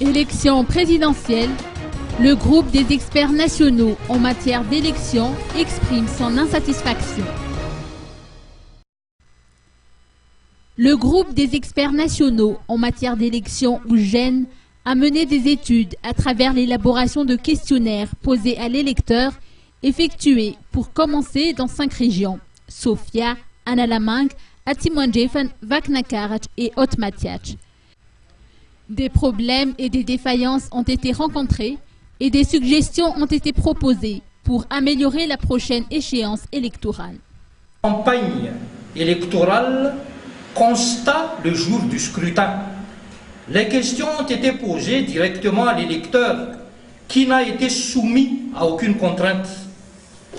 Élection présidentielle, le groupe des experts nationaux en matière d'élection exprime son insatisfaction. Le groupe des experts nationaux en matière d'élection ou GEN a mené des études à travers l'élaboration de questionnaires posés à l'électeur effectués pour commencer dans 5 régions: Sofia, Analamang, Atimanjefan, Vaknakarach et Otmatiach. Des problèmes et des défaillances ont été rencontrés et des suggestions ont été proposées pour améliorer la prochaine échéance électorale. Campagne électorale, constat le jour du scrutin. Les questions ont été posées directement à l'électeur qui n'a été soumis à aucune contrainte.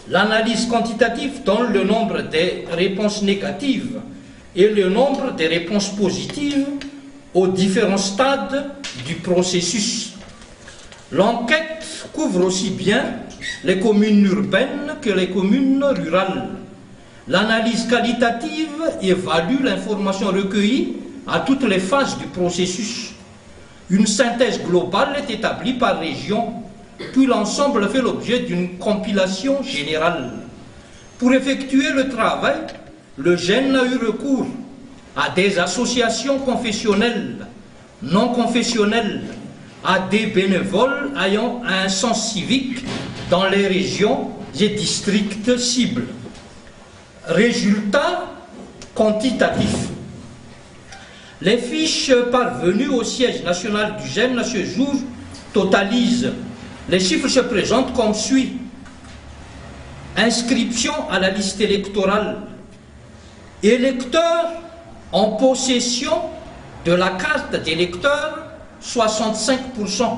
L'analyse quantitative donne le nombre des réponses négatives et le nombre des réponses positives aux différents stades du processus. L'enquête couvre aussi bien les communes urbaines que les communes rurales. L'analyse qualitative évalue l'information recueillie à toutes les phases du processus. Une synthèse globale est établie par région, puis l'ensemble fait l'objet d'une compilation générale. Pour effectuer le travail, le GEN a eu recours à des associations confessionnelles, non confessionnelles, à des bénévoles ayant un sens civique dans les régions et districts cibles. Résultat quantitatif. Les fiches parvenues au siège national du GEN à ce jour totalisent. Les chiffres se présentent comme suit. Inscription à la liste électorale. Électeurs en possession de la carte d'électeur, 65%.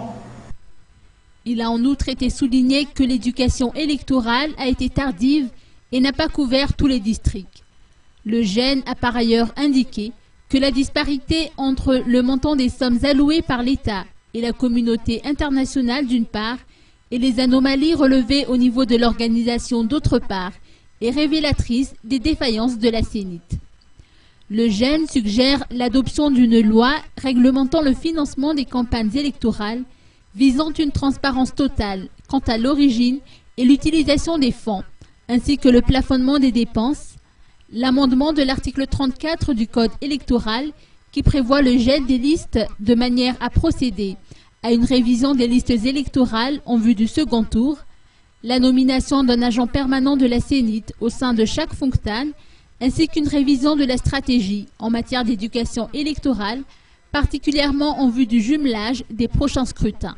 Il a en outre été souligné que l'éducation électorale a été tardive et n'a pas couvert tous les districts. Le GEN a par ailleurs indiqué que la disparité entre le montant des sommes allouées par l'État et la communauté internationale d'une part et les anomalies relevées au niveau de l'organisation d'autre part est révélatrice des défaillances de la CENIT. Le GEN suggère l'adoption d'une loi réglementant le financement des campagnes électorales visant une transparence totale quant à l'origine et l'utilisation des fonds, ainsi que le plafonnement des dépenses, l'amendement de l'article 34 du Code électoral qui prévoit le gel des listes de manière à procéder à une révision des listes électorales en vue du second tour, la nomination d'un agent permanent de la CENIT au sein de chaque FONCTAN, ainsi qu'une révision de la stratégie en matière d'éducation électorale, particulièrement en vue du jumelage des prochains scrutins.